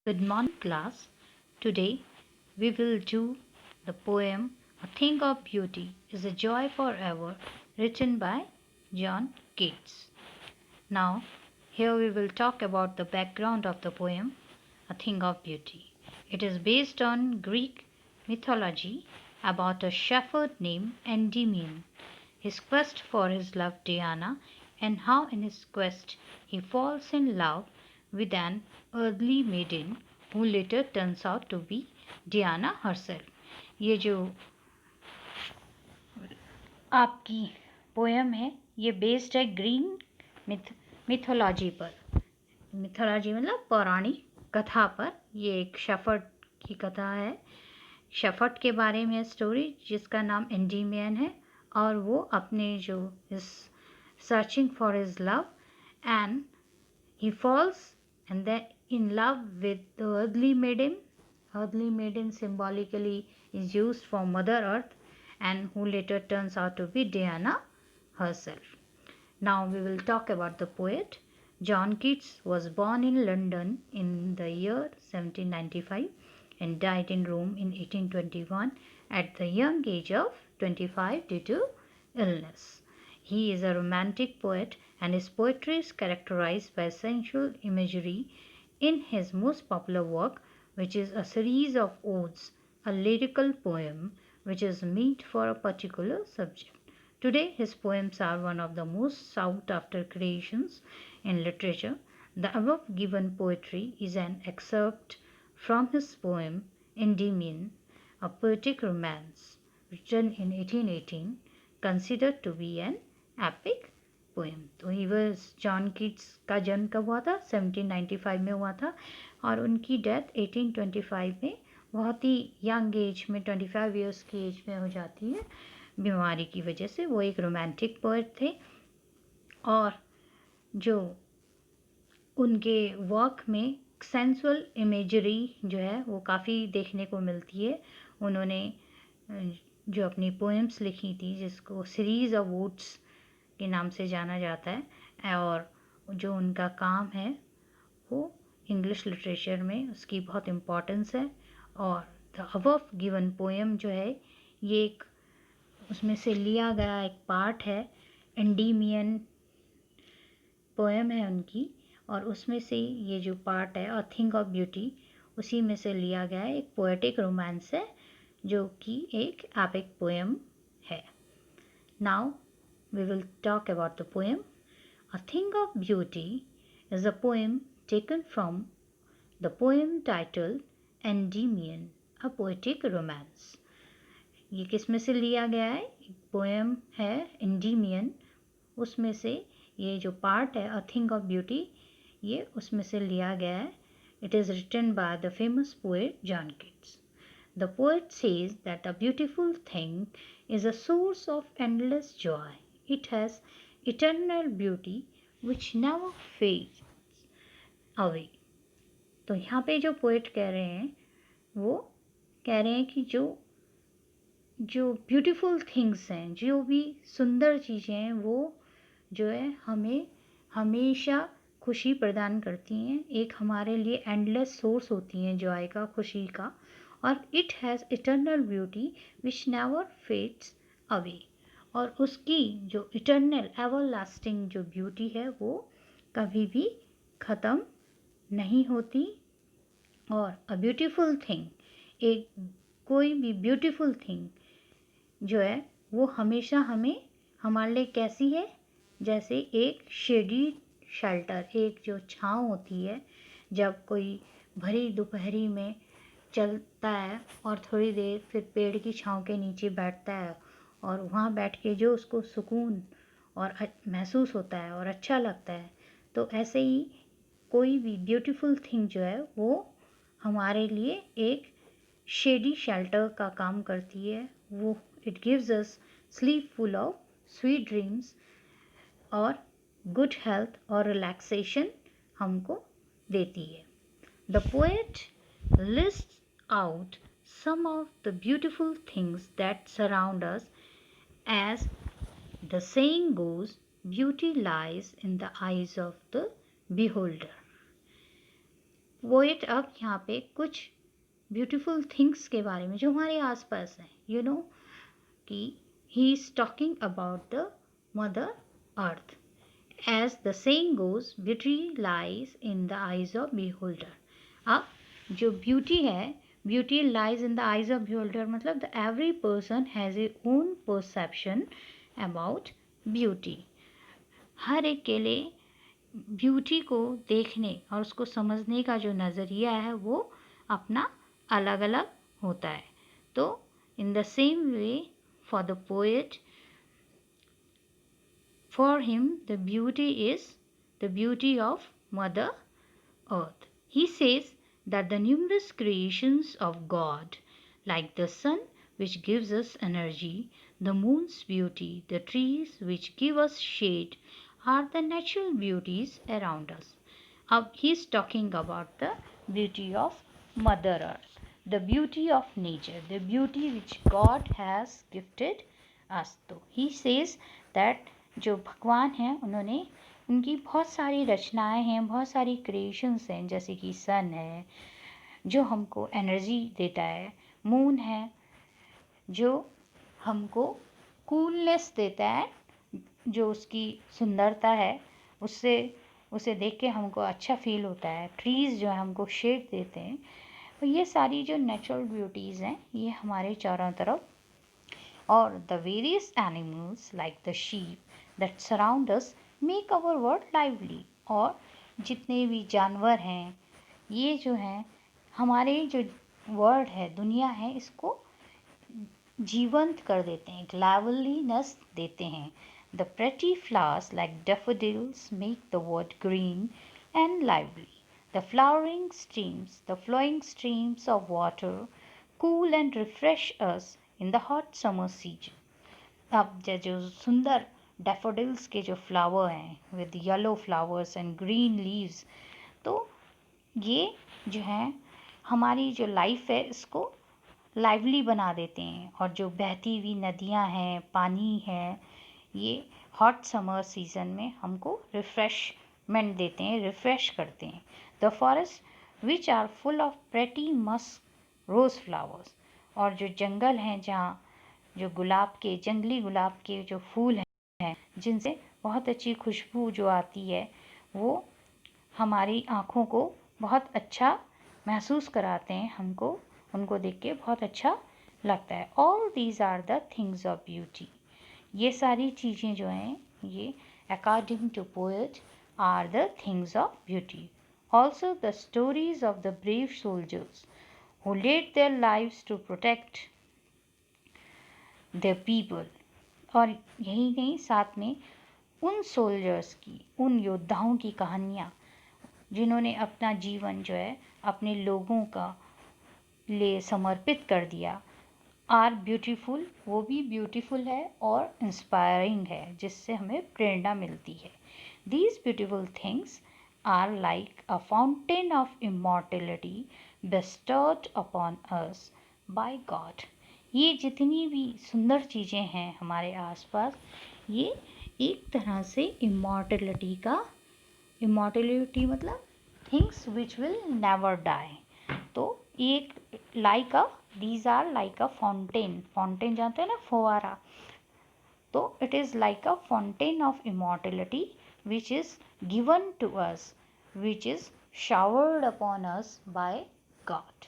Good morning, class. Today we will do the poem A Thing of Beauty is a Joy Forever, written by John Keats. Now, here we will talk about the background of the poem A Thing of Beauty. It is based on Greek mythology about a shepherd named Endymion, his quest for his love Diana, and how in his quest he falls in love with an earthly maiden who later turns out to be Diana herself. ये जो आपकी poem है ये based है Greek mythology पर। Mythology मतलब पौराणिक कथा पर। ये एक शेफर्ड की कथा है। शेफर्ड के बारे में स्टोरी जिसका नाम एंडीमियन है और वो अपने जो इस searching for his love and he falls and then in love with the earthly maiden. Earthly maiden symbolically is used for Mother Earth and who later turns out to be Diana herself. Now we will talk about the poet. John Keats was born in London in the year 1795 and died in Rome in 1821 at the young age of 25 due to illness. He is a romantic poet and his poetry is characterized by sensual imagery in his most popular work, which is a series of odes, a lyrical poem which is meant for a particular subject. Today, his poems are one of the most sought after creations in literature. The above given poetry is an excerpt from his poem Endymion, a poetic romance written in 1818, considered to be an epic poem. तो he was John Keats का जन्म कब हुआ था? 1795 में हुआ था और उनकी डेथ 1825 में बहुत ही यंग एज में 25 इयर्स की एज में हो जाती है बीमारी की वजह से। वो एक रोमांटिक पोएट थे और जो उनके वर्क में सेंसुअल इमेजरी जो है वो काफ़ी देखने को मिलती है। उन्होंने जो अपनी पोएम्स लिखी थी जिसको सीरीज़ ऑफ वोट्स के नाम से जाना जाता है और जो उनका काम है वो इंग्लिश लिटरेचर में उसकी बहुत इम्पोर्टेंस है। और द अबव गिवन पोएम जो है ये एक उसमें से लिया गया एक पार्ट है। एंडीमियन पोएम है उनकी और उसमें से ये जो पार्ट है अ थिंग ऑफ ब्यूटी उसी में से लिया गया है। एक पोएटिक रोमांस है जो कि एक एपिक पोएम है। Now we will talk about the poem. A Thing of Beauty is a poem taken from the poem titled Endymion, a Poetic Romance. ये किस में से लिया गया है? एक पोएम है एंडीमियन, उसमें से ये जो पार्ट है अ थिंग ऑफ ब्यूटी ये उसमें से लिया गया है। It is written by the famous poet John Keats. The poet says that a beautiful thing is a source of endless joy. It has eternal beauty which never fades away. तो यहाँ पे जो पोएट कह रहे हैं वो कह रहे हैं कि जो जो ब्यूटीफुल थिंग्स हैं, जो भी सुंदर चीज़ें हैं वो जो है हमें हमेशा खुशी प्रदान करती हैं। एक हमारे लिए एंडलेस सोर्स होती हैं जॉय का, खुशी का। और it has eternal beauty which never fades away. और उसकी जो इटर्नल एवर लास्टिंग जो ब्यूटी है वो कभी भी ख़त्म नहीं होती। और अ ब्यूटीफुल थिंग, एक कोई भी ब्यूटीफुल थिंग जो है वो हमेशा हमें हमारे लिए कैसी है? जैसे एक शेडी शेल्टर, एक जो छाँव होती है जब कोई भरी दोपहरी में चलता है और थोड़ी देर फिर पेड़ की छाँव के नीचे बैठता है और वहाँ बैठ के जो उसको सुकून और महसूस होता है और अच्छा लगता है। तो ऐसे ही कोई भी ब्यूटीफुल थिंग जो है वो हमारे लिए एक शेडी शेल्टर का काम करती है। वो it gives us sleep full of sweet dreams और गुड हेल्थ और रिलैक्सेशन हमको देती है। The poet lists out some of the beautiful things that surround us. As the saying goes, beauty lies in the eyes of the beholder. Poet अब यहाँ पे कुछ beautiful things के बारे में जो हमारे आसपास हैं, यू नो, कि he is talking about the mother earth. As the saying goes, beauty lies in the eyes of beholder. अब जो ब्यूटी है, beauty lies in the eyes of beholder मतलब the every person has a own perception about beauty. हर एक के लिए beauty को देखने और उसको समझने का जो नज़रिया है वो अपना अलग अलग होता है. तो in the same way for the poet, for him the beauty is the beauty of mother earth. He says that the numerous creations of God, like the sun which gives us energy, the moon's beauty, the trees which give us shade, are the natural beauties around us. He is talking about the beauty of Mother Earth, the beauty of nature, the beauty which God has gifted us. तो he says that जो भगवान हैं उन्होंने उनकी बहुत सारी रचनाएं हैं, बहुत सारी क्रिएशंस हैं, जैसे कि सन है जो हमको एनर्जी देता है, मून है जो हमको कूलनेस देता है, जो उसकी सुंदरता है उससे उसे देख के हमको अच्छा फील होता है, ट्रीज़ जो है हमको शेड देते हैं. तो ये सारी जो नेचुरल ब्यूटीज़ हैं ये हमारे चारों तरफ, और the various animals like the sheep that surround us make our world lively. और जितने भी जानवर हैं ये जो हैं हमारे जो वर्ल्ड है, दुनिया है, इसको जीवंत कर देते हैं, एक लाइवलीनेस देते हैं. The pretty flowers like daffodils make the world green and lively. The flowing streams of water cool and refresh us in the hot summer season. अब जो सुंदर डैफोडिल्स के जो फ्लावर हैं with yellow flowers and green leaves, तो ये जो है हमारी जो लाइफ है इसको लाइवली बना देते हैं. और जो बहती हुई नदियां हैं, पानी है, ये हॉट समर सीज़न में हमको रिफ़्रेशमेंट देते हैं, रिफ़्रेश करते हैं. The forest which are full of pretty musk rose flowers. और जो जंगल हैं जहाँ जो गुलाब के, जंगली गुलाब के जो फूल हैं जिनसे बहुत अच्छी खुशबू जो आती है वो हमारी आँखों को बहुत अच्छा महसूस कराते हैं, हमको उनको देख के बहुत अच्छा लगता है. All these are the things of beauty. ये सारी चीज़ें जो हैं ये according to poet are the things of beauty. Also the stories of the brave soldiers who laid their lives to protect their people. और यही नहीं, साथ में उन सोल्जर्स की, उन योद्धाओं की कहानियाँ जिन्होंने अपना जीवन जो है अपने लोगों का लिए समर्पित कर दिया, आर ब्यूटीफुल. वो भी ब्यूटीफुल है और इंस्पायरिंग है, जिससे हमें प्रेरणा मिलती है. These beautiful things are like a fountain of immortality bestowed upon us by God. ये जितनी भी सुंदर चीज़ें हैं हमारे आसपास, ये एक तरह से इमॉर्टलिटी का, इमॉर्टलिटी मतलब things which will never die. तो एक like a, these are like a fountain. Fountain जानते हैं ना, फुवारा. तो it is like a fountain of immortality which is given to us, which is showered upon us by God.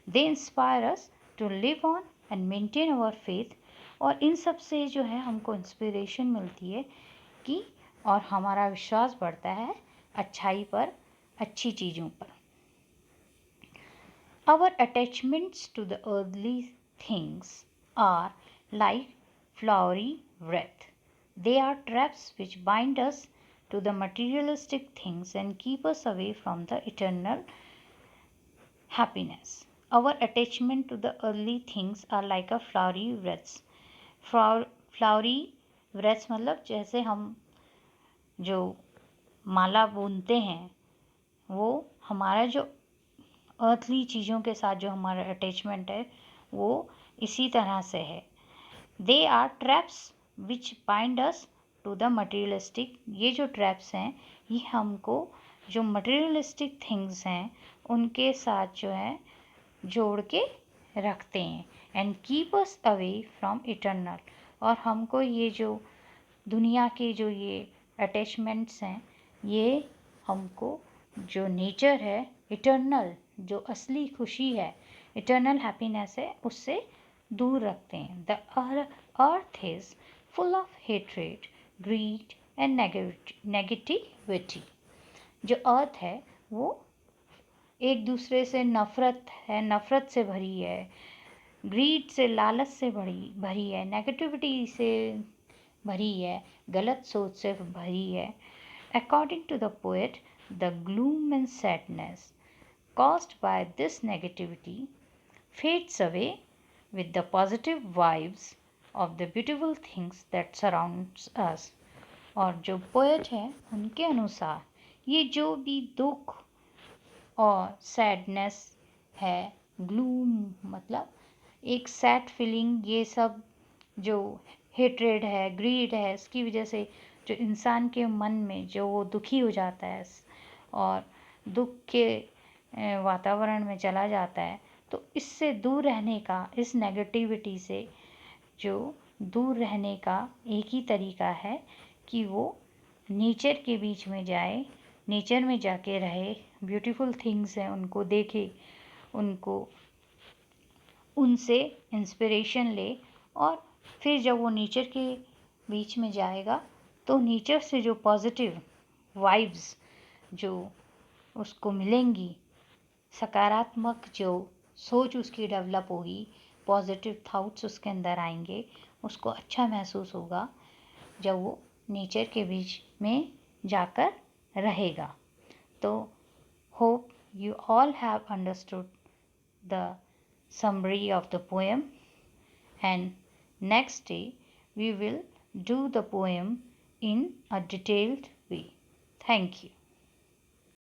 They inspire us to live on and maintain our faith. और इन सब से जो है हमको इंस्पिरेशन मिलती है कि, और हमारा विश्वास बढ़ता है अच्छाई पर, अच्छी चीज़ों पर. Our attachments to the earthly things are like flowery wreath. They are traps which bind us to the materialistic things and keep us away from the eternal happiness. Our attachment to the earthly things are like a flowery wreaths. Flowery wreaths मतलब जैसे हम जो माला बुनते हैं, वो हमारा जो earthly चीज़ों के साथ जो हमारा अटैचमेंट है वो इसी तरह से है. They are traps which bind us to the materialistic. ये जो ट्रैप्स हैं ये हमको जो मटेरियलिस्टिक थिंग्स हैं उनके साथ जो है जोड़ के रखते हैं। And keep us away from eternal, और हमको ये जो दुनिया के जो ये अटैचमेंट्स हैं, ये हमको जो नेचर है इटर्नल, जो असली खुशी है, इटर्नल हैप्पीनेस है, उससे दूर रखते हैं। The earth is full of hatred, grid and negativity. जो अर्थ है वो एक दूसरे से नफ़रत से भरी है, ग्रीड से, लालच से भरी है, नेगेटिविटी से भरी है, गलत सोच से भरी है। According to the poet, the gloom and sadness caused by this negativity fades away with the positive vibes of the beautiful things that surrounds us। और जो पोएट है उनके अनुसार ये जो भी दुख और सैडनेस है, ग्लूम मतलब एक सैड फीलिंग, ये सब जो हेट्रेड है, ग्रीड है, इसकी वजह से जो इंसान के मन में जो वो दुखी हो जाता है और दुख के वातावरण में चला जाता है, तो इससे दूर रहने का, इस नेगेटिविटी से जो दूर रहने का एक ही तरीका है कि वो नेचर के बीच में जाए, नेचर में जाके रहे, ब्यूटीफुल थिंग्स हैं उनको देखे, उनको उनसे इंस्पिरेशन ले, और फिर जब वो नेचर के बीच में जाएगा तो नेचर से जो पॉजिटिव वाइब्स जो उसको मिलेंगी, सकारात्मक जो सोच उसकी डेवलप होगी, पॉजिटिव थाट्स उसके अंदर आएंगे, उसको अच्छा महसूस होगा जब वो नेचर के बीच में जाकर रहेगा। तो hope you all have understood the summary of the poem, and next day we will do the poem in a detailed way. Thank you.